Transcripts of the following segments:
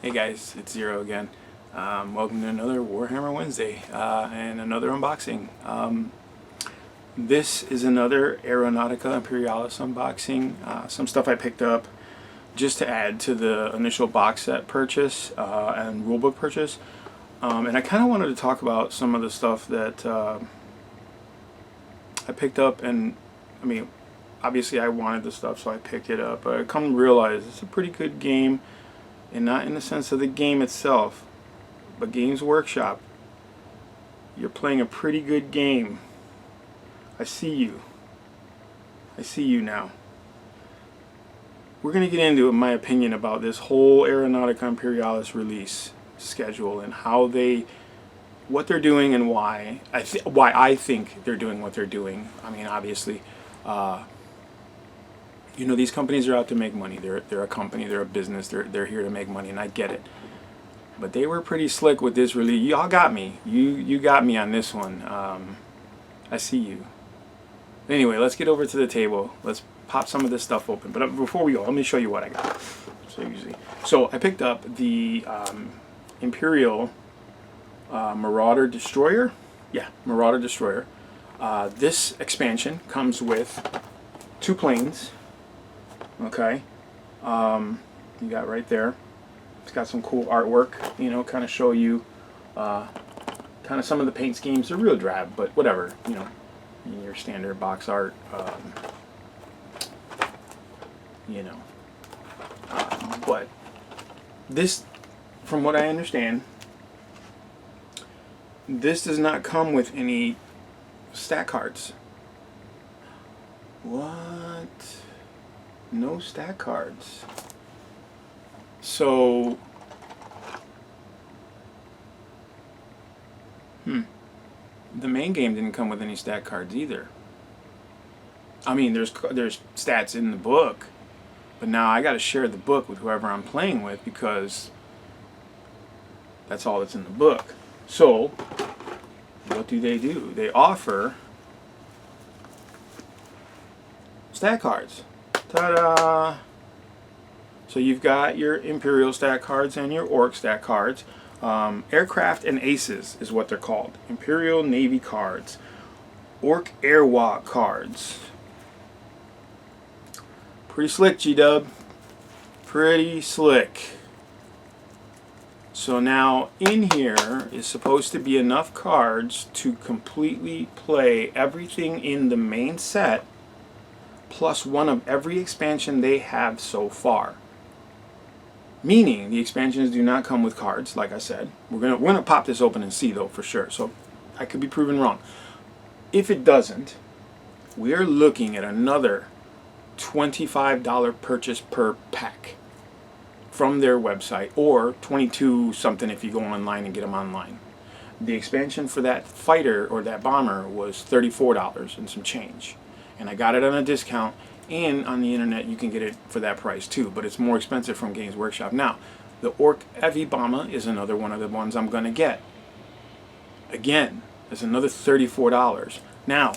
Hey guys, it's Zero again. Welcome to another Warhammer Wednesday and another unboxing. This is another Aeronautica Imperialis unboxing. Some stuff I picked up just to add to the initial box set purchase and rulebook purchase. And I kind of wanted to talk about some of the stuff that I picked up. And I mean, obviously I wanted the stuff, so I picked it up. But I come to realize it's a pretty good game. And not in the sense of the game itself, but Games Workshop. You're playing a pretty good game. I see you. I see you now. We're going to get into my opinion about this whole Aeronautica Imperialis release schedule and what they're doing and why I think they're doing what they're doing. I mean, obviously, you know, these companies are out to make money. They're a company, they're a business, they're here to make money, and I get it. But they were pretty slick with this release. Y'all got me. You got me on this one. I see you. Anyway, let's get over to the table. Let's pop some of this stuff open. But before we go, let me show you what I got. So I picked up the Imperial Marauder Destroyer. Yeah, Marauder Destroyer. This expansion comes with 2 planes. Okay, you got right there. It's got some cool artwork, you know, kind of show you kind of some of the paint schemes. They're real drab, but whatever, you know, your standard box art, you know. But this, from what I understand, this does not come with any stat cards. What? No stat cards. So, the main game didn't come with any stat cards either. I mean, there's stats in the book, but now I got to share the book with whoever I'm playing with because that's all that's in the book. So, what do? They offer stat cards. Ta-da! So you've got your Imperial stat cards and your Orc stat cards. Aircraft and Aces is what they're called. Imperial Navy cards. Orc Airwalk cards. Pretty slick, G-Dub. Pretty slick. So now in here is supposed to be enough cards to completely play everything in the main set, plus one of every expansion they have so far. Meaning the expansions do not come with cards, like I said. We're gonna pop this open and see though for sure. So I could be proven wrong. If it doesn't, we are looking at another $25 purchase per pack from their website, or 22 something if you go online and get them online. The expansion for that fighter or that bomber was $34 and some change. And I got it on a discount, and on the internet you can get it for that price too, but it's more expensive from Games Workshop. Now, the Orc Heavy Bomber is another one of the ones I'm going to get. Again, it's another $34. Now,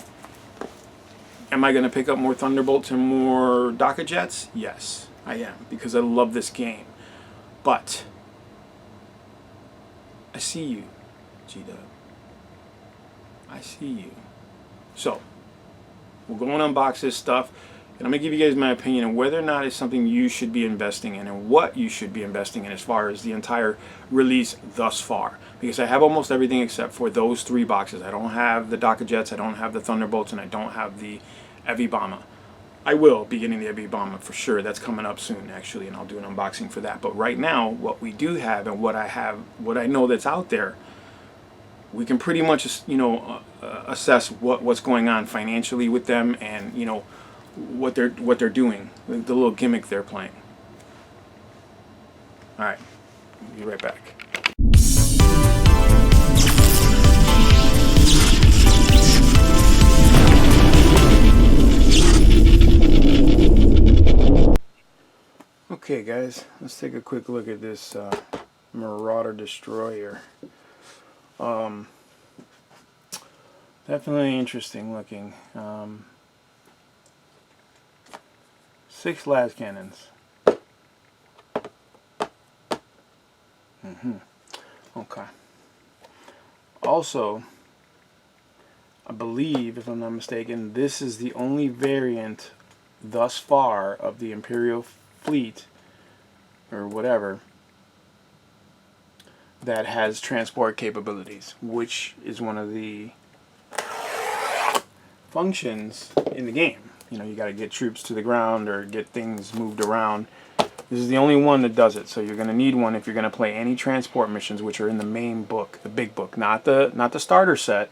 am I going to pick up more Thunderbolts and more Docker Jets? Yes, I am, because I love this game. But I see you, G-Dub. I see you. So, we're going to unbox this stuff, and I'm going to give you guys my opinion on whether or not it's something you should be investing in and what you should be investing in as far as the entire release thus far. Because I have almost everything except for those 3 boxes. I don't have the Docker Jets, I don't have the Thunderbolts, and I don't have the Heavy Bomber. I will be getting the Heavy Bomber for sure. That's coming up soon, actually, and I'll do an unboxing for that. But right now, what we do have and what I know that's out there, we can pretty much, you know, assess what's going on financially with them, and you know what they're doing, the little gimmick they're playing. All right, I'll be right back. Okay, guys, let's take a quick look at this Marauder Destroyer. Definitely interesting looking. 6 las cannons. Okay. Also, I believe, if I'm not mistaken, this is the only variant thus far of the Imperial fleet, or whatever, that has transport capabilities, which is one of the functions in the game. You know, you got to get troops to the ground or get things moved around. This is the only one that does it, so you're going to need one if you're going to play any transport missions, which are in the main book, the big book, not the starter set.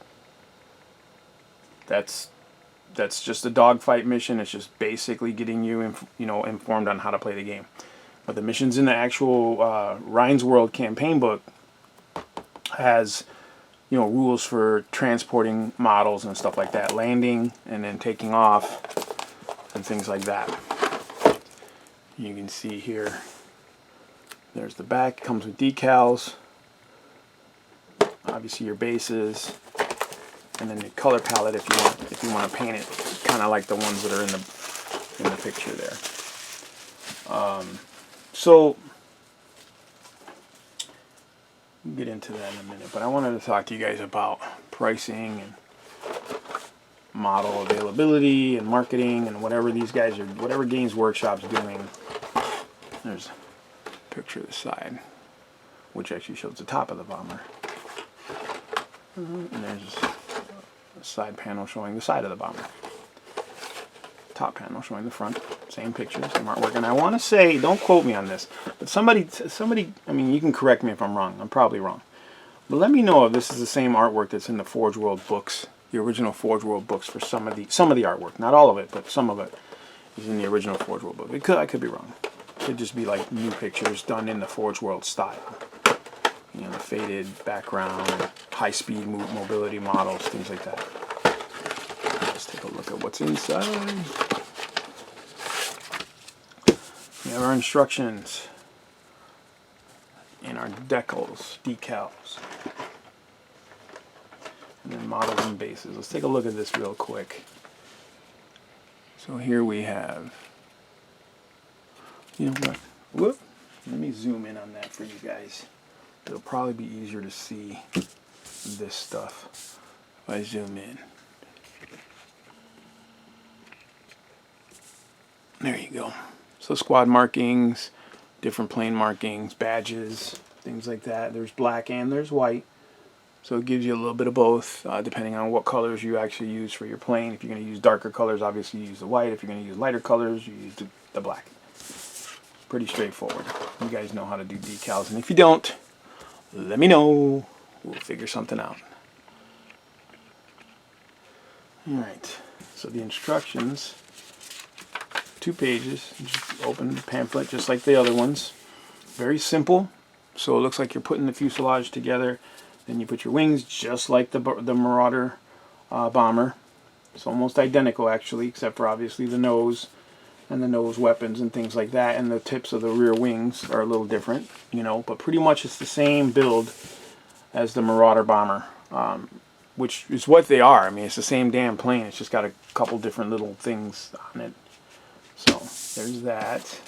That's just a dogfight mission. It's just basically getting you, informed on how to play the game. But the missions in the actual Rhine's World campaign book has, rules for transporting models and stuff like that, landing and then taking off and things like that. You can see here, there's the back, comes with decals, obviously your bases, and then the color palette if you want to paint it kind of like the ones that are in the picture there. So we'll get into that in a minute, but I wanted to talk to you guys about pricing and model availability and marketing and whatever Games Workshop's doing. There's a picture of the side, which actually shows the top of the bomber. And there's a side panel showing the side of the bomber. Top panel showing the front. Same picture, same artwork. And I want to say, don't quote me on this, but somebody, I mean, you can correct me if I'm wrong. I'm probably wrong. But let me know if this is the same artwork that's in the Forge World books, the original Forge World books for some of the artwork. Not all of it, but some of it is in the original Forge World book. I could be wrong. It could just be like new pictures done in the Forge World style. The faded background, high-speed mobility models, things like that. Let's take a look at what's inside. We have our instructions and our decals. And then models and bases. Let's take a look at this real quick. So here we have, whoop, let me zoom in on that for you guys. It'll probably be easier to see this stuff if I zoom in. There you go. So squad markings, different plane markings, badges, things like that. There's black and there's white. So it gives you a little bit of both, depending on what colors you actually use for your plane. If you're going to use darker colors, obviously you use the white. If you're going to use lighter colors, you use the black. Pretty straightforward. You guys know how to do decals. And if you don't, let me know. We'll figure something out. Alright, so the instructions, 2 pages. Just open the pamphlet just like the other ones. Very simple. So it looks like you're putting the fuselage together. Then you put your wings just like the Marauder bomber. It's almost identical actually, except for obviously the nose and the nose weapons and things like that. And the tips of the rear wings are a little different, but pretty much it's the same build as the Marauder bomber, which is what they are. I mean, it's the same damn plane. It's just got a couple different little things on it. So there's that.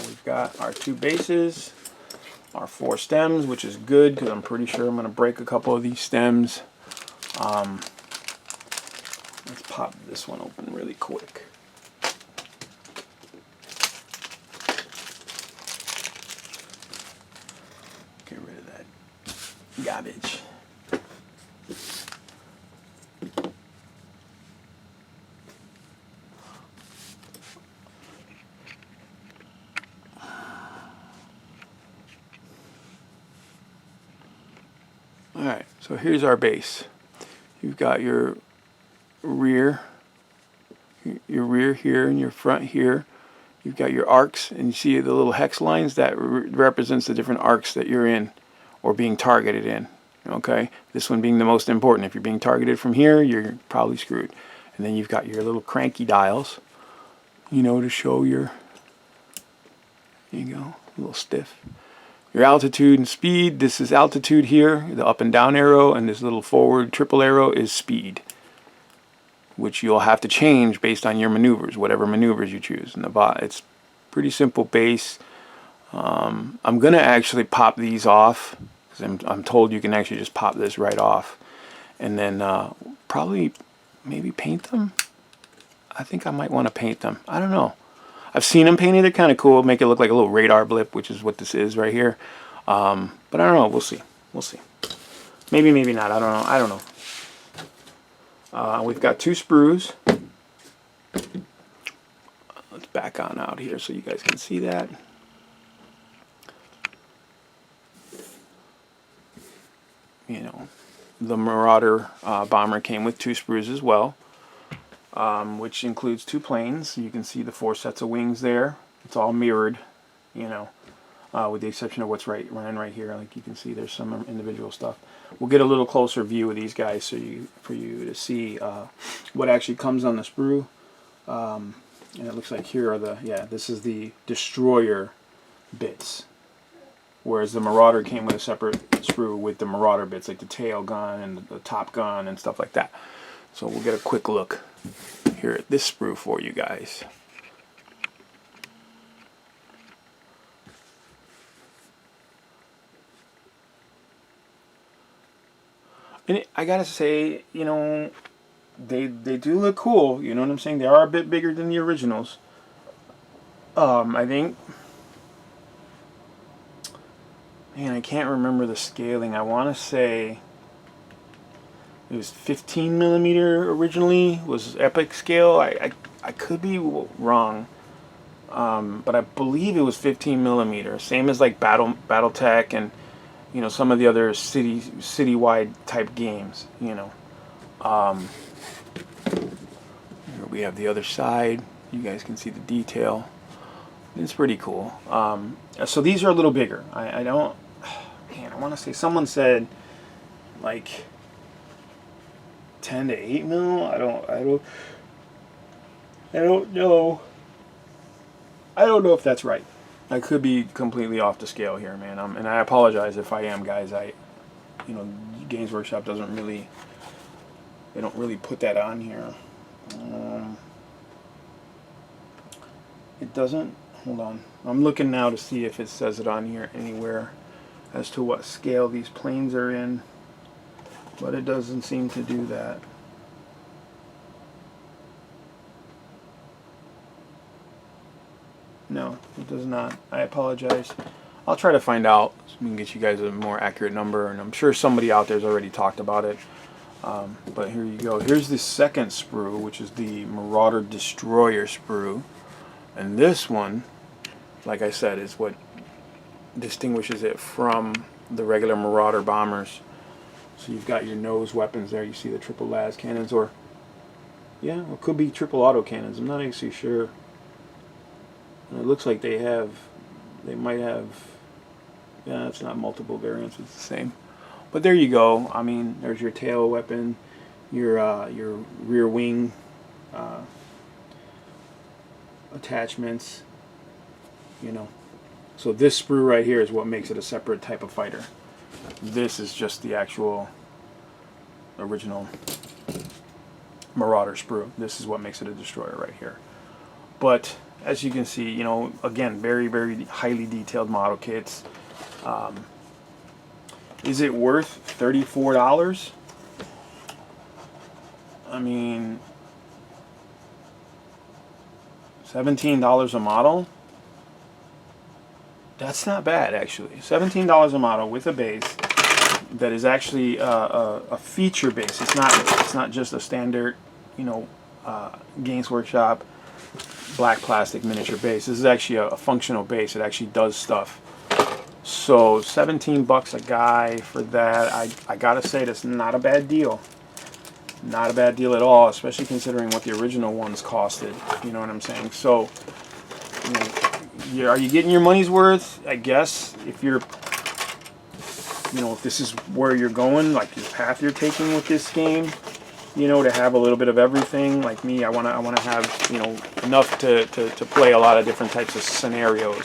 We've got our 2 bases, our 4 stems, which is good because I'm pretty sure I'm going to break a couple of these stems. Let's pop this one open really quick. Get rid of that garbage. Alright, so here's our base. You've got your rear here and your front here. You've got your arcs, and you see the little hex lines that represents the different arcs that you're in or being targeted in. Okay, this one being the most important. If you're being targeted from here, you're probably screwed. And then you've got your little cranky dials, to show your, there you go, a little stiff. Your altitude and speed. This is altitude here, the up and down arrow, and this little forward triple arrow is speed. which you'll have to change based on your maneuvers, whatever maneuvers you choose. And it's pretty simple base. I'm gonna actually pop these off because I'm told you can actually just pop this right off, and then probably maybe paint them. I think I might want to paint them. I don't know. I've seen them painted. They're kind of cool. Make it look like a little radar blip, which is what this is right here. But I don't know. We'll see. We'll see. Maybe, maybe not. I don't know. I don't know. We've got 2 sprues. Let's back on out here so you guys can see that. You know, the Marauder bomber came with 2 sprues as well, which includes 2 planes. You can see the 4 sets of wings there. It's all mirrored, you know, with the exception of what's running right here. Like you can see, there's some individual stuff. We'll get a little closer view of these guys so for you to see what actually comes on the sprue. And it looks like here are this is the Destroyer bits. Whereas the Marauder came with a separate sprue with the Marauder bits, like the tail gun and the top gun and stuff like that. So we'll get a quick look here at this sprue for you guys. And I gotta say, you know, they do look cool. You know what I'm saying? They are a bit bigger than the originals. I think. Man, I can't remember the scaling. I want to say it was 15 millimeter originally. Was epic scale. I could be wrong, but I believe it was 15 millimeter. Same as like BattleTech and, you know, some of the other citywide type games. You know, here we have the other side. You guys can see the detail. It's pretty cool. So these are a little bigger. I don't. Man, I want to say someone said like 10 to 8 mil. I don't know. I don't know if that's right. I could be completely off the scale here, man. And I apologize if I am, guys. You know, Games Workshop doesn't really. They don't really put that on here. It doesn't. Hold on. I'm looking now to see if it says it on here anywhere as to what scale these planes are in, but it doesn't seem to do that. No, it does not. I apologize. I'll try to find out so we can get you guys a more accurate number, and I'm sure somebody out there's already talked about it. But here you go. Here's the second sprue, which is the Marauder Destroyer sprue, and this one, like I said, is what distinguishes it from the regular Marauder bombers. So you've got your nose weapons there. You see the triple las cannons, or yeah, it could be triple auto cannons. I'm not actually sure. And it looks like they might have. Yeah, it's not multiple variants. It's the same. But there you go. I mean, there's your tail weapon, your rear wing attachments. You know. So this sprue right here is what makes it a separate type of fighter. This is just the actual original Marauder sprue. This is what makes it a destroyer right here. But as you can see, you know, again, very, very highly detailed model kits. Is it worth $34? I mean, $17 a model? That's not bad, actually. $17 a model with a base that is actually a feature base. It's not just a standard, you know, Games Workshop black plastic miniature base. This is actually a functional base. It actually does stuff. So 17 bucks a guy for that. I gotta say, that's not a bad deal. Not a bad deal at all, especially considering what the original ones costed. You know what I'm saying? So, you know, are you getting your money's worth? I guess if you're, you know, if this is where you're going, like the path you're taking with this game, you know, to have a little bit of everything. Like me, I wanna have, you know, enough to play a lot of different types of scenarios,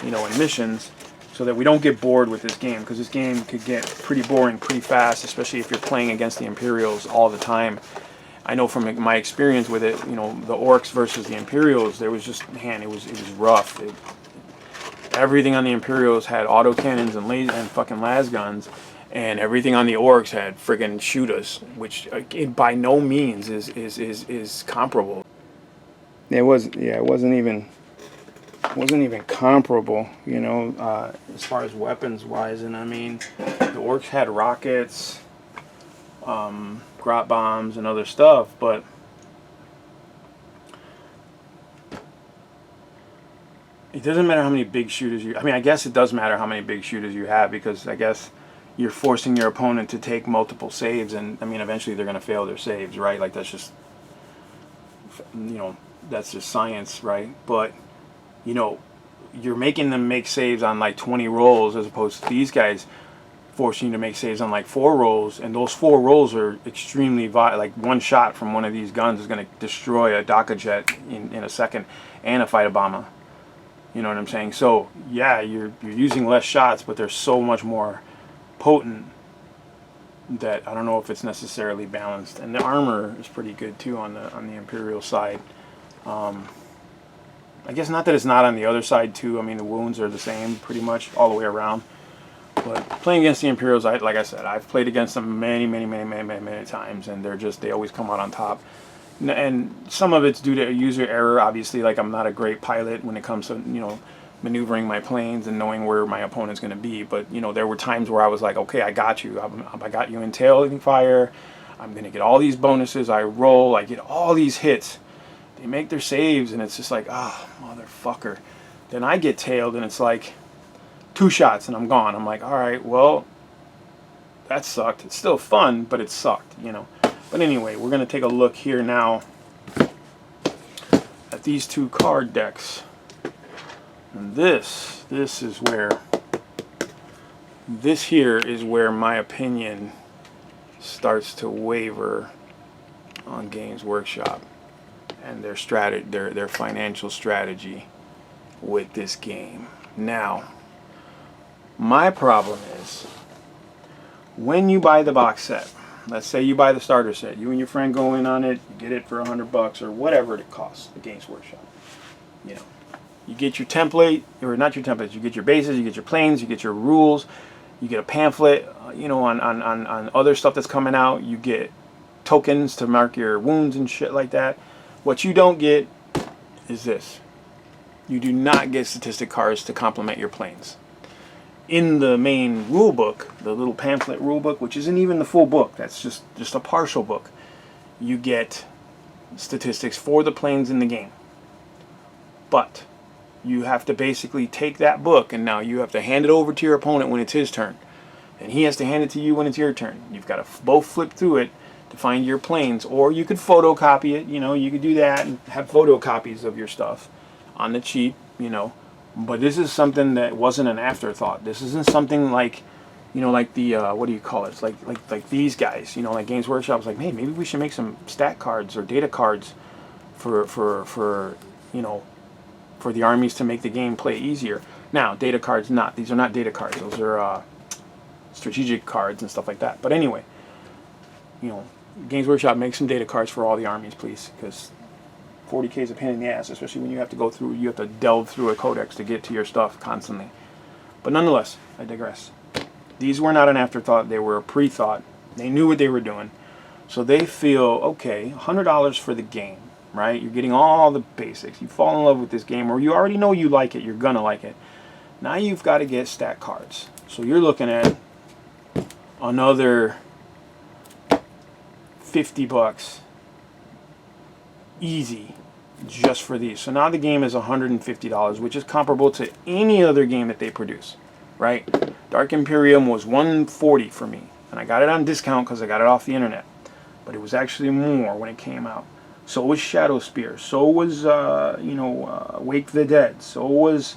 you know, and missions, so that we don't get bored with this game, because this game could get pretty boring pretty fast, especially if you're playing against the Imperials all the time. I know from my experience with it, you know, the Orcs versus the Imperials, there was just, man, it was rough. Everything on the Imperials had autocannons and laser and fucking las guns, and everything on the Orcs had friggin' shooters, which by no means is comparable. It wasn't even comparable, you know, as far as weapons wise. And I mean, the Orcs had rockets, grot bombs, and other stuff, but it doesn't matter how many big shooters I mean, I guess it does matter how many big shooters you have, because I guess you're forcing your opponent to take multiple saves, and I mean, eventually they're going to fail their saves, right? Like, that's just, you know, that's just science, right? But, you know, you're making them make saves on like 20 rolls, as opposed to these guys forcing you to make saves on like 4 rolls, and those 4 rolls are extremely like one shot from one of these guns is going to destroy a Daka jet in a second, and a fighter bomber. You know what I'm saying? So yeah, you're using less shots, but they're so much more potent that I don't know if it's necessarily balanced. And the armor is pretty good too on the Imperial side. I guess not that it's not on the other side too. I mean, the wounds are the same pretty much all the way around. But playing against the Imperials, like I said, I've played against them many times, and they always come out on top. And some of it's due to user error, obviously. Like, I'm not a great pilot when it comes to, you know, maneuvering my planes and knowing where my opponent's going to be. But, you know, there were times where I was like, okay, I got you. I got you in tailing fire. I'm going to get all these bonuses. I roll. I get all these hits. They make their saves, and it's just like, ah, oh, motherfucker. Then I get tailed, and it's like 2 shots, and I'm gone. I'm like, all right, well, that sucked. It's still fun, but it sucked, you know. But anyway, we're going to take a look here now at these 2 card decks. And this here is where my opinion starts to waver on Games Workshop and their financial strategy with this game. Now, my problem is, when you buy the box set, let's say you buy the starter set, you and your friend go in on it, you get it for $100 or whatever it costs at Games Workshop. You know, you get your template, or not your templates, you get your bases, you get your planes, you get your rules, you get a pamphlet, you know, on other stuff that's coming out, you get tokens to mark your wounds and shit like that. What you don't get is this. You do not get statistic cards to complement your planes. In the main rule book, the little pamphlet rule book, which isn't even the full book, that's just a partial book, you get statistics for the planes in the game. But you have to basically take that book, and now you have to hand it over to your opponent when it's his turn, and he has to hand it to you when it's your turn. You've got to both flip through it to find your planes, or you could photocopy it. You know, you could do that and have photocopies of your stuff on the cheap, you know. But this is something that wasn't an afterthought. This isn't something like, you know, like the what do you call it? It's like these guys, you know, like Games Workshop was like, hey, maybe we should make some stat cards or data cards for you know, for the armies to make the game play easier. Now, data cards, these are not data cards. Those are strategic cards and stuff like that. But anyway, you know, Games Workshop, make some data cards for all the armies, please, because 40K is a pain in the ass, especially when you have to delve through a codex to get to your stuff constantly. But nonetheless, I digress. These were not an afterthought. They were a pre-thought. They knew what they were doing. So they feel, okay, $100 for the game, right? You're getting all the basics. You fall in love with this game, or you already know you like it. You're going to like it. Now you've got to get stat cards. So you're looking at another $50 easy just for these. So now the game is $150, which is comparable to any other game that they produce, right? Dark Imperium was $140 for me, and I got it on discount because I got it off the internet, but it was actually more when it came out. So was Shadow Spear, so was Wake the Dead, so was,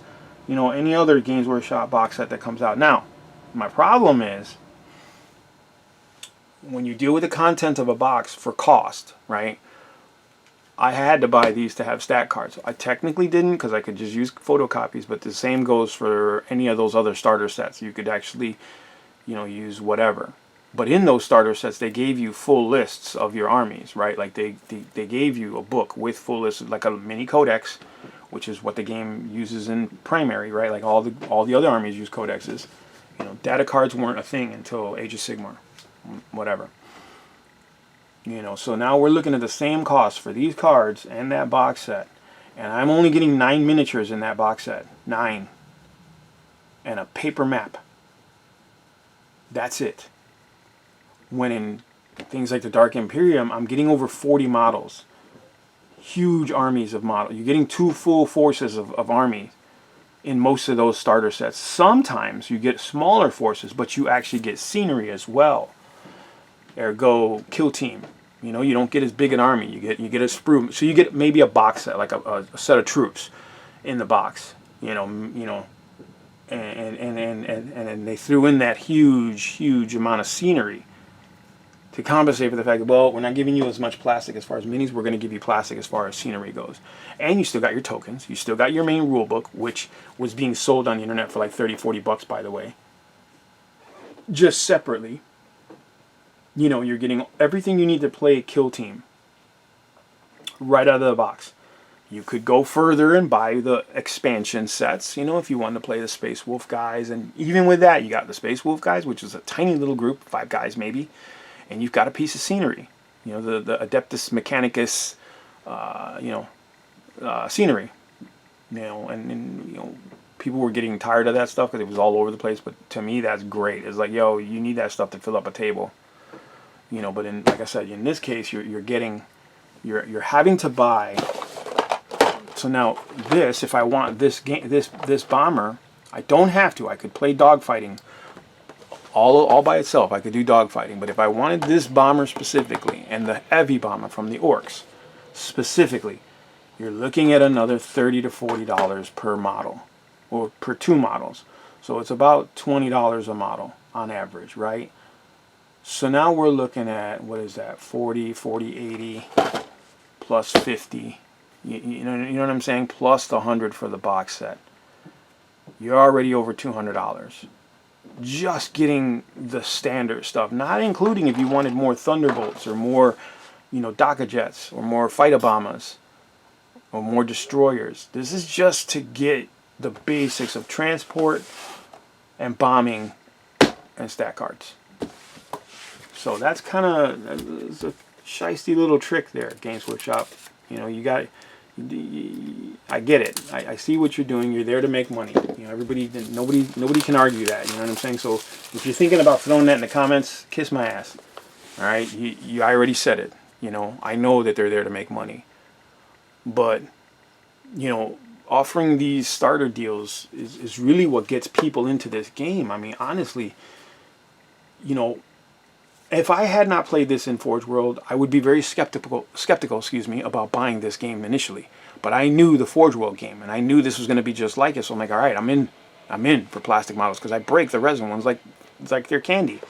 you know, any other Games Workshop box set that comes out. Now, my problem is, when you deal with the content of a box for cost, right, I had to buy these to have stat cards. I technically didn't, because I could just use photocopies, but the same goes for any of those other starter sets. You could actually, you know, use whatever. But in those starter sets, they gave you full lists of your armies, right? Like they gave you a book with full lists, like a mini codex, which is what the game uses in primary, right? Like all the other armies use codexes. You know, data cards weren't a thing until Age of Sigmar, whatever. You know, so now we're looking at the same cost for these cards and that box set, and I'm only getting 9 miniatures in that box set, 9, and a paper map. That's it. When in things like the Dark Imperium, I'm getting over 40 models. Huge armies of models. You're getting 2 full forces of army in most of those starter sets. Sometimes you get smaller forces, but you actually get scenery as well. Ergo, kill team. You know, you don't get as big an army. You get a sprue. So you get maybe a box set, like a set of troops in the box. And they threw in that huge amount of scenery to compensate for the fact that, well, we're not giving you as much plastic as far as minis, we're going to give you plastic as far as scenery goes. And you still got your tokens, you still got your main rule book, which was being sold on the internet for like 30, 40 bucks, by the way. Just separately. You know, you're getting everything you need to play Kill Team right out of the box. You could go further and buy the expansion sets, you know, if you wanted to play the Space Wolf guys. And even with that, you got the Space Wolf guys, which is a tiny little group, 5 guys maybe. And you've got a piece of scenery, you know, the Adeptus Mechanicus, scenery, you know, and you know, people were getting tired of that stuff because it was all over the place. But to me, that's great. It's like, yo, you need that stuff to fill up a table, you know. But like I said, in this case, you're having to buy. So now this, if I want this bomber, I don't have to. I could play dogfighting. All by itself, I could do dogfighting. But if I wanted this bomber specifically, and the heavy bomber from the Orcs specifically, you're looking at another $30 to $40 per model, or per 2 models. So it's about $20 a model on average, right? So now we're looking at, what is that, 40, 80, plus 50. You know what I'm saying? Plus the 100 for the box set. You're already over $200. Just getting the standard stuff, not including if you wanted more Thunderbolts or more, you know, Daka Jets or more Fight-A-Bombers or more Destroyers. This is just to get the basics of transport and bombing and stat cards. So that's kind of a shiesty little trick there, Games Workshop. You know, I get it. I see what you're doing. You're there to make money. You know, nobody can argue that. You know what I'm saying? So if you're thinking about throwing that in the comments, kiss my ass. All right, I already said it. You know, I know that they're there to make money. But, you know, offering these starter deals is really what gets people into this game. I mean, honestly, you know, if I had not played this in Forge World, I would be very skeptical, about buying this game initially. But I knew the Forge World game, and I knew this was going to be just like it. So I'm like, all right, I'm in for plastic models, because I break the resin ones like they're candy,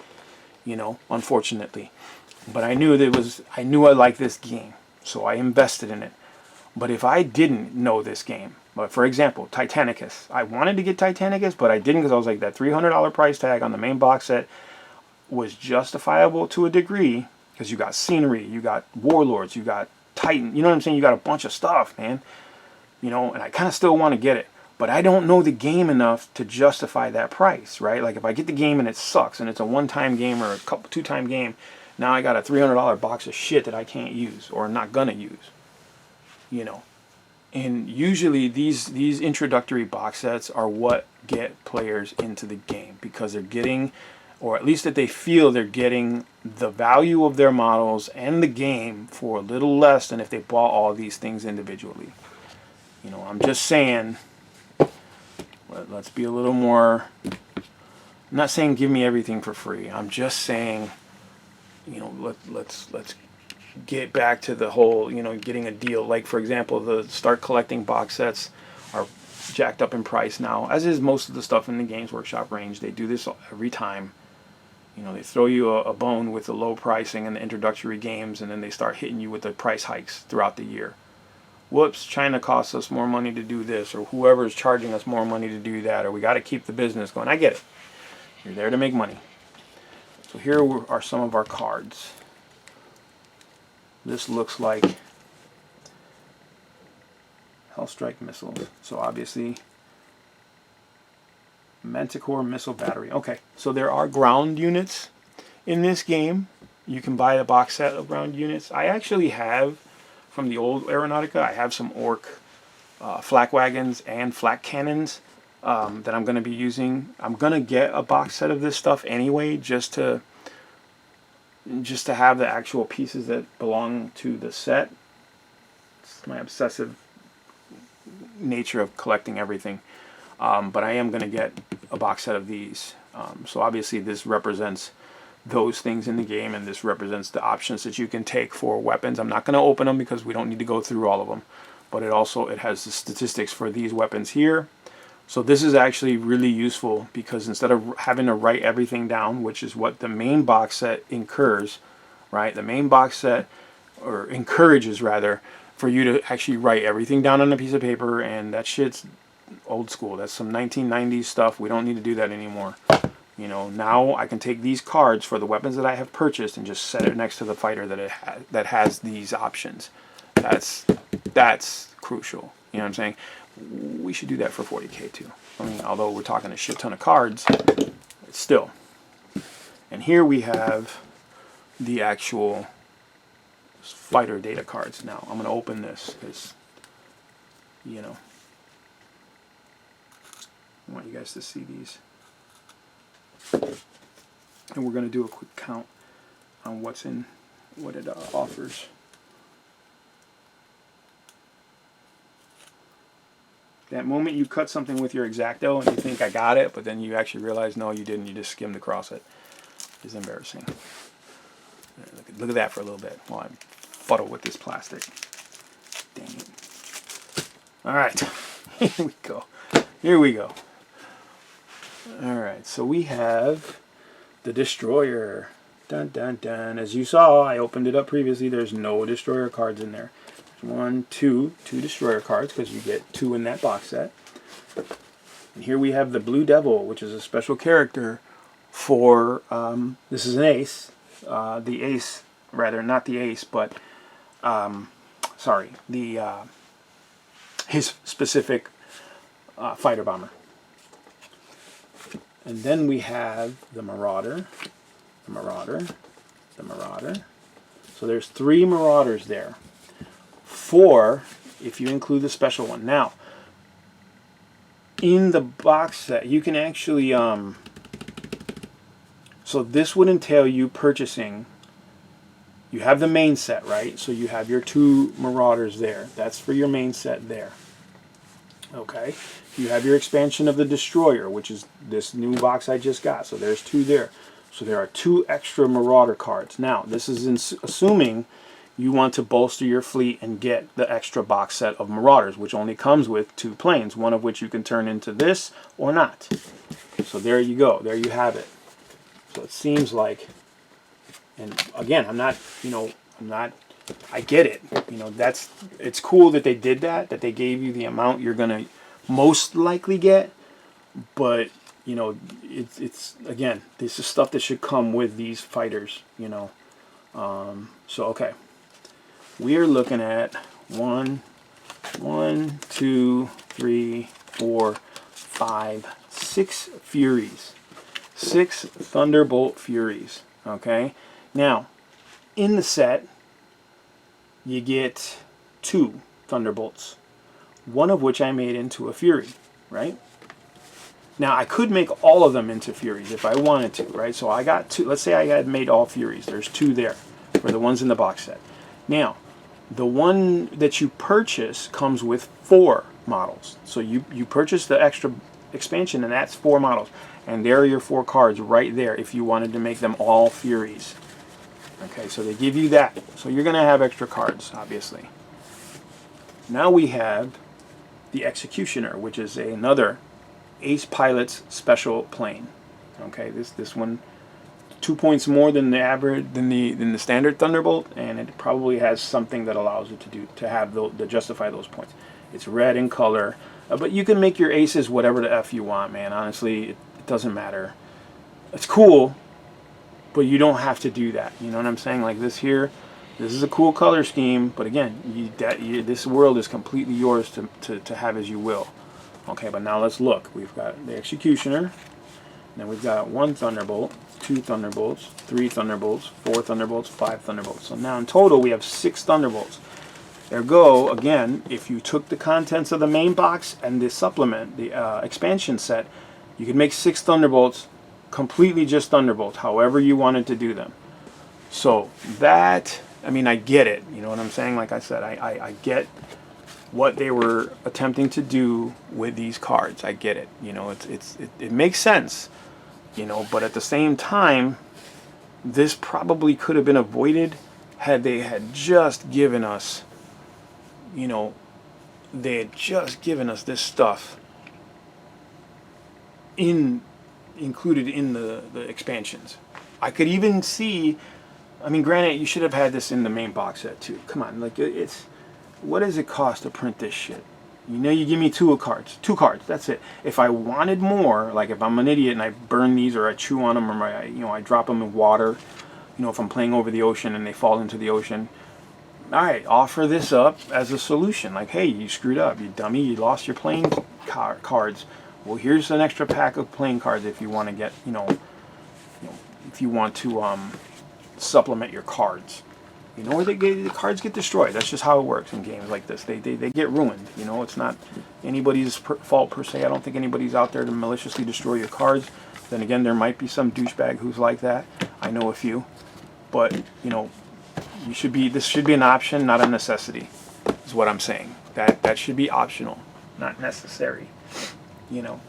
you know, unfortunately. But I knew I liked this game, so I invested in it. But if I didn't know this game, but for example, Titanicus, I wanted to get Titanicus, but I didn't, because I was like, that $300 price tag on the main box set was justifiable to a degree, because you got scenery, you got warlords, you got Titan, you know what I'm saying? You got a bunch of stuff, man. You know, and I kind of still want to get it, but I don't know the game enough to justify that price, right? Like if I get the game and it sucks and it's a one-time game or a two-time game, now I got a $300 box of shit that I can't use or not gonna use, you know. And usually these introductory box sets are what get players into the game, because they're getting, or at least that they feel they're getting, the value of their models and the game for a little less than if they bought all these things individually. You know, I'm just saying, let's be a little more, I'm not saying give me everything for free. I'm just saying, you know, let's get back to the whole, you know, getting a deal. Like, for example, the Start Collecting box sets are jacked up in price now, as is most of the stuff in the Games Workshop range. They do this every time. You know, they throw you a bone with the low pricing and the introductory games, and then they start hitting you with the price hikes throughout the year. Whoops, China costs us more money to do this, or whoever is charging us more money to do that, or we got to keep the business going. I get it. You're there to make money. So here are some of our cards. This looks like Hellstrike missiles. So obviously Manticore missile battery. Okay, so there are ground units in this game. You can buy a box set of ground units. I actually have, from the old Aeronautica, I have some Orc flak wagons and flak cannons that I'm going to be using. I'm going to get a box set of this stuff anyway, just to have the actual pieces that belong to the set. It's my obsessive nature of collecting everything. But I am going to get a box set of these. So obviously this represents those things in the game, and this represents the options that you can take for weapons. I'm not going to open them because we don't need to go through all of them. But it has the statistics for these weapons here. So this is actually really useful, because instead of having to write everything down, which is what the main box set incurs, right? The main box set, or encourages rather, for you to actually write everything down on a piece of paper, and that shit's old school. That's some 1990s stuff. We don't need to do that anymore. You know, now I can take these cards for the weapons that I have purchased and just set it next to the fighter that has these options. That's crucial. You know what I'm saying? We should do that for 40K too. I mean, although we're talking a shit ton of cards, still. And here we have the actual fighter data cards. Now I'm going to open this because, you know, I want you guys to see these. And we're going to do a quick count on what it offers. That moment you cut something with your X-Acto and you think I got it, but then you actually realize no, you didn't. You just skimmed across it. It's embarrassing. Look at that for a little bit while I fuddle with this plastic. Dang it. All right, here we go. Here we go. All right, so we have the Destroyer. Dun dun dun. As you saw, I opened it up previously. There's no Destroyer cards in there. There's two Destroyer cards, because you get 2 in that box set. And here we have the Blue Devil, which is a special character for, this is an ace. The ace, rather, not the ace, but, sorry, his specific fighter bomber. And then we have the Marauder, the Marauder, the Marauder. So there's 3 Marauders there. 4 if you include the special one. Now, in the box set, you can actually, so this would entail you purchasing, you have the main set, right? So you have your 2 Marauders there. That's for your main set there. Okay, you have your expansion of the Destroyer, which is this new box I just got. So there's 2 there. So there are 2 extra Marauder cards. Now, this is assuming you want to bolster your fleet and get the extra box set of Marauders, which only comes with 2 planes, one of which you can turn into this or not. So there you go. There you have it. So it seems like, and again, I'm not, I get it. You know, it's cool that they did that they gave you the amount you're going to most likely get, but, you know, it's again, this is stuff that should come with these fighters, you know. So, okay. We are looking at 1, 2, 3, 4, 5, 6 Furies. 6 Thunderbolt Furies. Okay? Now, in the set, you get 2 Thunderbolts. One of which I made into a Fury, right? Now, I could make all of them into Furies if I wanted to, right? So I got 2. Let's say I had made all Furies. There's 2 there for the ones in the box set. Now, the one that you purchase comes with 4 models. So you purchase the extra expansion, and that's 4 models. And there are your 4 cards right there if you wanted to make them all Furies. Okay, so they give you that. So you're going to have extra cards, obviously. Now we have the Executioner, which is another Ace Pilot's special plane. Okay, this one 2 points more than the average than the standard Thunderbolt, and it probably has something that allows it to justify those points. It's red in color, but you can make your aces whatever the F you want, man. Honestly, it doesn't matter. It's cool, But you don't have to do that. You know what I'm saying? Like this here, this is a cool color scheme, but again, this world is completely yours to have as you will. Okay, but now let's look. We've got the Executioner, then we've got 1 Thunderbolt, 2 Thunderbolts, 3 Thunderbolts, 4 Thunderbolts, 5 Thunderbolts. So now in total we have 6 Thunderbolts. Ergo, again, if you took the contents of the main box and the supplement, the expansion set, you could make 6 Thunderbolts, completely just Thunderbolts, however you wanted to do them. So that, I mean, I get it. You know what I'm saying? Like I said, I get what they were attempting to do with these cards. I get it. You know, it makes sense. You know, but at the same time, this probably could have been avoided had they had just given us, you know, they had just given us this stuff included in the expansions. I could even see, I mean, granted, you should have had this in the main box set too. Come on, like it's, what does it cost to print this shit? You know, you give me 2 cards, that's it. If I wanted more, like if I'm an idiot and I burn these or I chew on them or I drop them in water, you know, if I'm playing over the ocean and they fall into the ocean, all right, offer this up as a solution. Like, hey, you screwed up, you dummy, you lost your playing cards. Well, here's an extra pack of playing cards if you want to get, you know, if you want to supplement your cards. You know, or the cards get destroyed. That's just how it works in games like this. They get ruined. You know, it's not anybody's fault per se. I don't think anybody's out there to maliciously destroy your cards. Then again, there might be some douchebag who's like that. I know a few. But, you know, this should be an option, not a necessity, is what I'm saying. That should be optional, not necessary. You know,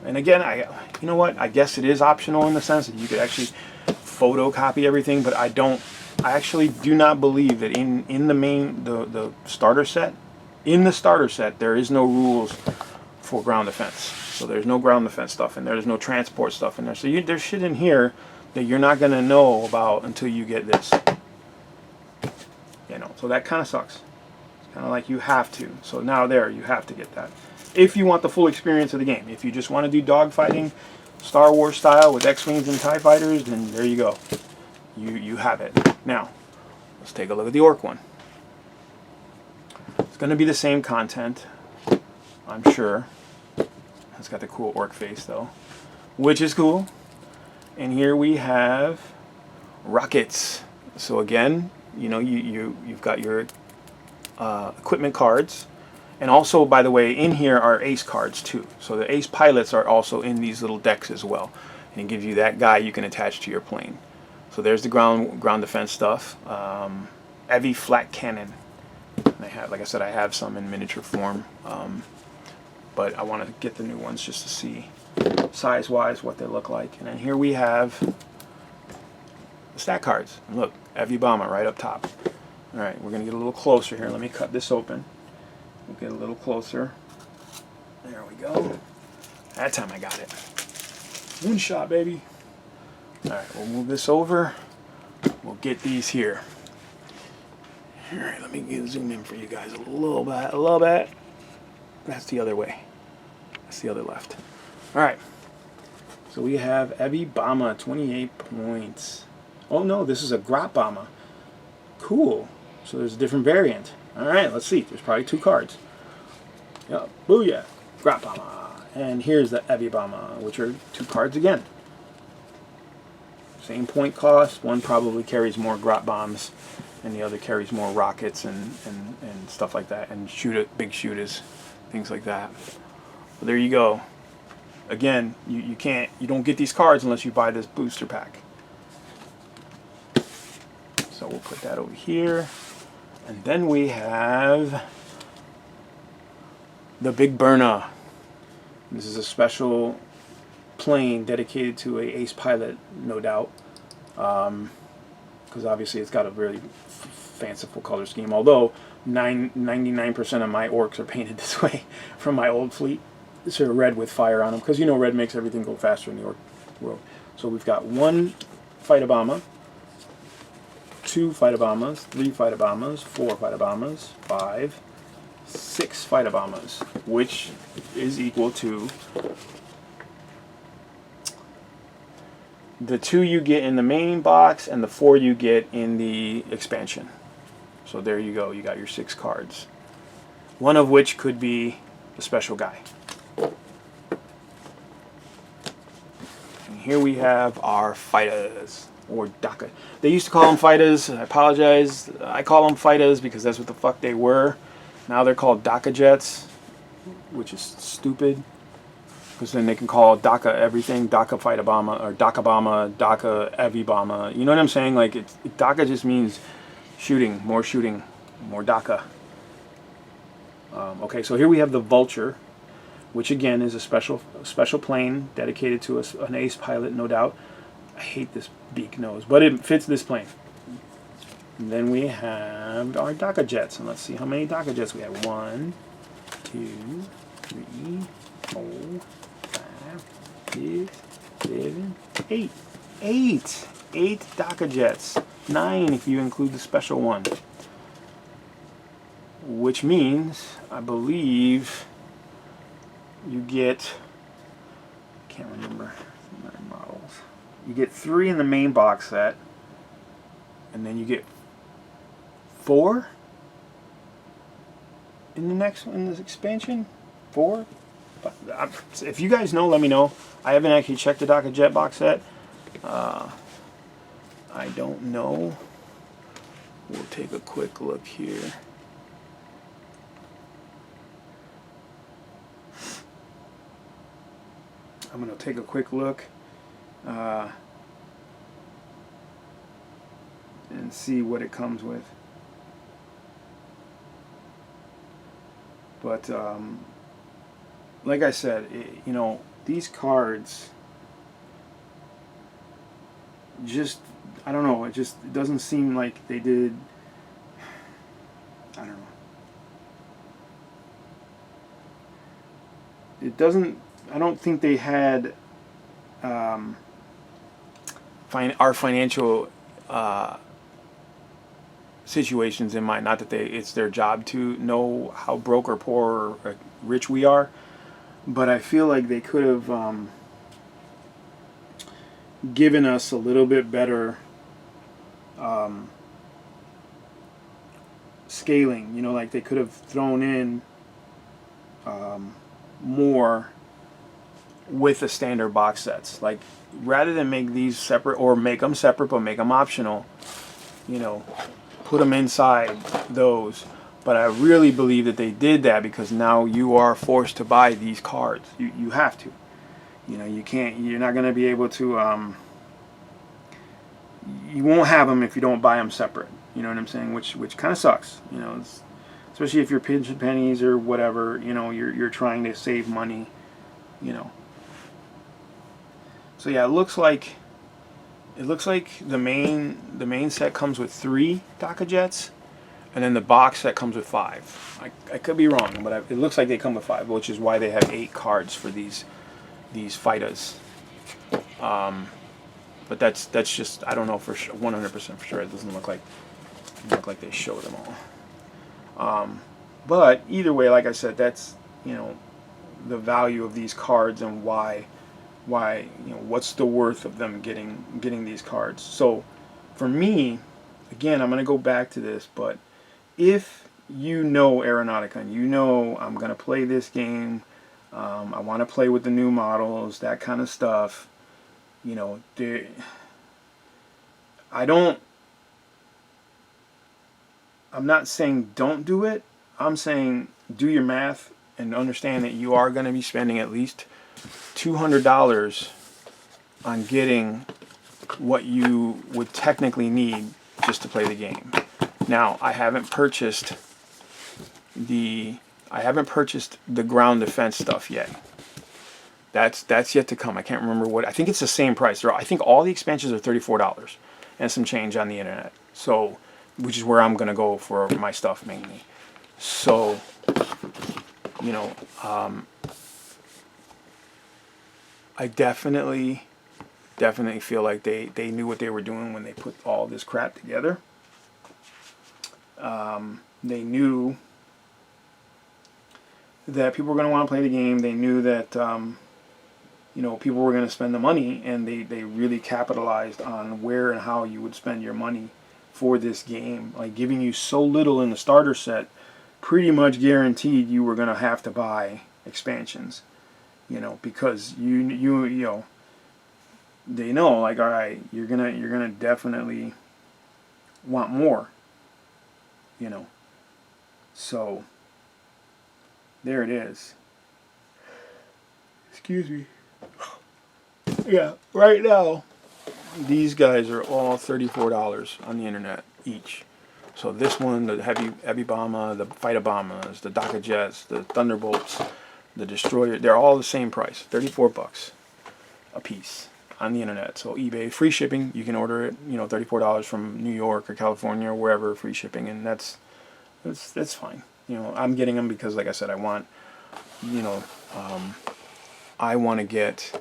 and again, you know what? I guess it is optional in the sense that you could actually photocopy everything, but I actually do not believe that in the starter set, there is no rules for ground defense. So there's no ground defense stuff in there. There's no transport stuff in there. So there's shit in here that you're not going to know about until you get this. You know, so that kind of sucks. It's kind of like you have to. So now you have to get that. If you want the full experience of the game. If you just want to do dogfighting, Star Wars style with X-Wings and TIE Fighters, then there you go. You have it. Now, let's take a look at the Orc one. It's going to be the same content, I'm sure. It's got the cool Orc face though, which is cool. And here we have rockets. So again, you know, you've got your equipment cards. And also, by the way, in here are ace cards too. So the ace pilots are also in these little decks as well. And it gives you that guy you can attach to your plane. So there's the ground defense stuff. Heavy flat cannon. And like I said, I have some in miniature form. But I want to get the new ones just to see size-wise what they look like. And then here we have the stat cards. And look, heavy bomber right up top. All right, we're going to get a little closer here. Let me cut this open. We'll get a little closer. There we go. That time I got it. One shot, baby. Alright, we'll move this over. We'll get these here. Alright, let me zoom in for you guys a little bit. That's the other way. That's the other left. Alright. So we have Heavy Bomber, 28 points. Oh no, this is a Grot Bomber. Cool. So there's a different variant. Alright, let's see. There's probably 2 cards. Yep. Booyah. Grot Bomber. And here's the Heavy Bomber, which are 2 cards again. Same point cost. One probably carries more Grot Bombs, and the other carries more rockets and stuff like that, and big shooters, things like that. But there you go. Again, you don't get these cards unless you buy this booster pack. So we'll put that over here. And then we have the Big Burner. This is a special plane dedicated to a ace pilot, no doubt, because obviously it's got a really fanciful color scheme, although 99% of my orcs are painted this way from my old fleet. Sort of red with fire on them, because you know red makes everything go faster in the orc world. So we've got 1 fighter bomber, 2 fighter bombers, 3 fighter bombers, 4 fighter bombers, 5, 6 fighter bombers, which is equal to the 2 you get in the main box and the 4 you get in the expansion. So there you go. You got your 6 cards. One of which could be the special guy. And here we have our fighters, or Daka. They used to call them fighters. I apologize. I call them fighters because that's what the fuck they were. Now they're called Daka jets, which is stupid. Because then they can call Daka everything, Daka fighter bomber, or Daka bomber, Daka heavy bomber. You know what I'm saying? Like Daka just means shooting, more Daka. Okay, so here we have the Vulture, which again is a special plane dedicated to an ace pilot, no doubt. I hate this beak nose, but it fits this plane. And then we have our Daka jets, and let's see how many Daka jets we have. 1, 2, 3, 4, 5, 6, 7, 8. 8 Daka jets. 9 if you include the special one. Which means, I believe, you get, I can't remember my models. You get 3 in the main box set, and then you get 4 in this expansion. 4. If you guys know, let me know. I haven't actually checked the Daka Jet box set. I don't know. We'll take a quick look here. I'm going to take a quick look and see what it comes with. But like I said, you know, these cards just, I don't know, it doesn't seem like they did, I don't know. It doesn't, I don't think they had our financial situations in mind. Not that it's their job to know how broke or poor or rich we are, but I feel like they could have given us a little bit better scaling. You know, like they could have thrown in more with the standard box sets. Like, rather than make these separate, or make them separate but make them optional, you know, put them inside those. But I really believe that they did that because now you are forced to buy these cards. You have to. You know, you can't, you're not going to be able to, you won't have them if you don't buy them separate. You know what I'm saying? Which kind of sucks. You know, especially if you're pinching pennies or whatever, you know, you're trying to save money, you know. So yeah, it looks like the main set comes with 3 Daka jets, and then the box set comes with 5. I could be wrong, but it looks like they come with 5, which is why they have 8 cards for these fighters. But that's just, I don't know for sure, 100% for sure. It doesn't look like they showed them all. But either way, like I said, that's, you know, the value of these cards and why, you know, what's the worth of them getting these cards. So for me, again, I'm going to go back to this, but if you know Aeronautica and you know I'm going to play this game, I want to play with the new models, that kind of stuff, you know, I'm not saying don't do it. I'm saying do your math and understand that you are going to be spending at least $200 on getting what you would technically need just to play the game. Now, I haven't purchased the ground defense stuff yet. That's yet to come. I can't remember what. I think it's the same price. I think all the expansions are $34 and some change on the internet. So, which is where I'm gonna go for my stuff mainly. So, you know, I definitely feel like they knew what they were doing when they put all this crap together. They knew that people were going to want to play the game. They knew that you know, people were going to spend the money, and they really capitalized on where and how you would spend your money for this game, like giving you so little in the starter set, pretty much guaranteed you were going to have to buy expansions, you know, because you know, they know, like, all right, you're gonna definitely want more, you know. So there it is. Excuse me. Yeah, right now these guys are all $34 on the internet each. So this one, the heavy bomber, the fighter bombers, the Docker jets, the Thunderbolts, the Destroyer, they're all the same price, 34 bucks a piece on the internet. So eBay, free shipping. You can order it, you know, $34 from New York or California or wherever, free shipping, and that's fine. You know, I'm getting them because, like I said, I want, you know, I want to get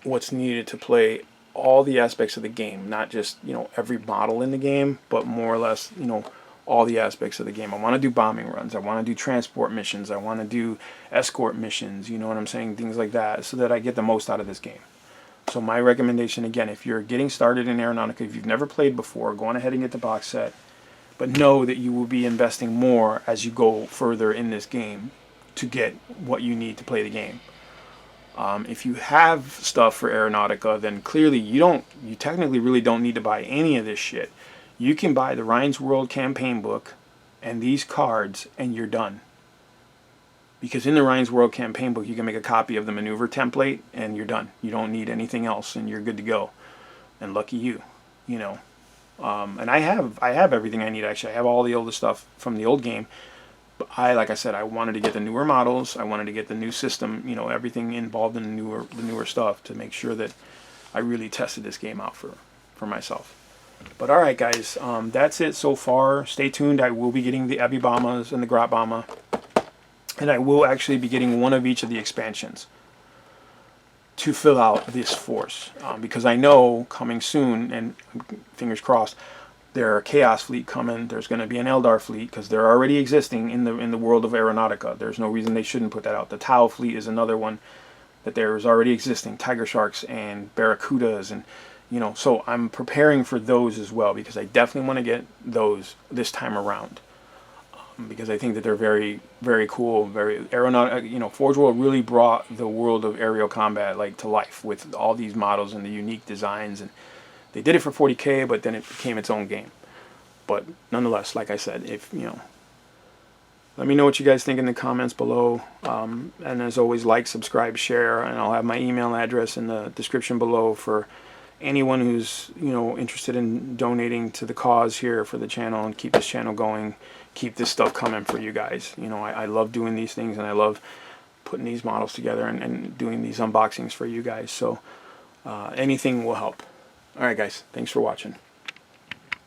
what's needed to play all the aspects of the game, not just, you know, every model in the game, but more or less, you know, all the aspects of the game. I want to do bombing runs. I want to do transport missions. I want to do escort missions, you know what I'm saying? Things like that, so that I get the most out of this game. So my recommendation, again, if you're getting started in Aeronautica, if you've never played before, go on ahead and get the box set. But know that you will be investing more as you go further in this game to get what you need to play the game. If you have stuff for Aeronautica, then clearly you technically really don't need to buy any of this shit. You can buy the Ryan's World campaign book and these cards, and you're done. Because in the Ryan's World campaign book, you can make a copy of the maneuver template, and you're done. You don't need anything else, and you're good to go. And lucky you, you know. And I have everything I need. Actually, I have all the older stuff from the old game. But like I said, I wanted to get the newer models. I wanted to get the new system. You know, everything involved in the newer stuff to make sure that I really tested this game out for myself. But all right, guys, that's it so far. Stay tuned. I will be getting the Ebby Bombers and the Grot Bomber, and I will actually be getting one of each of the expansions to fill out this force, because I know coming soon, and fingers crossed, there are Chaos Fleet coming. There's going to be an Eldar Fleet, because they're already existing in the world of Aeronautica. There's no reason they shouldn't put that out. The Tau Fleet is another one that there is already existing. Tiger Sharks and Barracudas, and you know, so I'm preparing for those as well, because I definitely want to get those this time around, because I think that they're very, very cool. Very Aeronautica, you know, Forge World really brought the world of aerial combat like to life with all these models and the unique designs, and they did it for 40K, but then it became its own game. But nonetheless, like I said, if you know, let me know what you guys think in the comments below. And as always, like, subscribe, share, and I'll have my email address in the description below for anyone who's, you know, interested in donating to the cause here for the channel and keep this channel going, keep this stuff coming for you guys. You know, I love doing these things, and I love putting these models together and doing these unboxings for you guys. So anything will help. All right, guys, thanks for watching.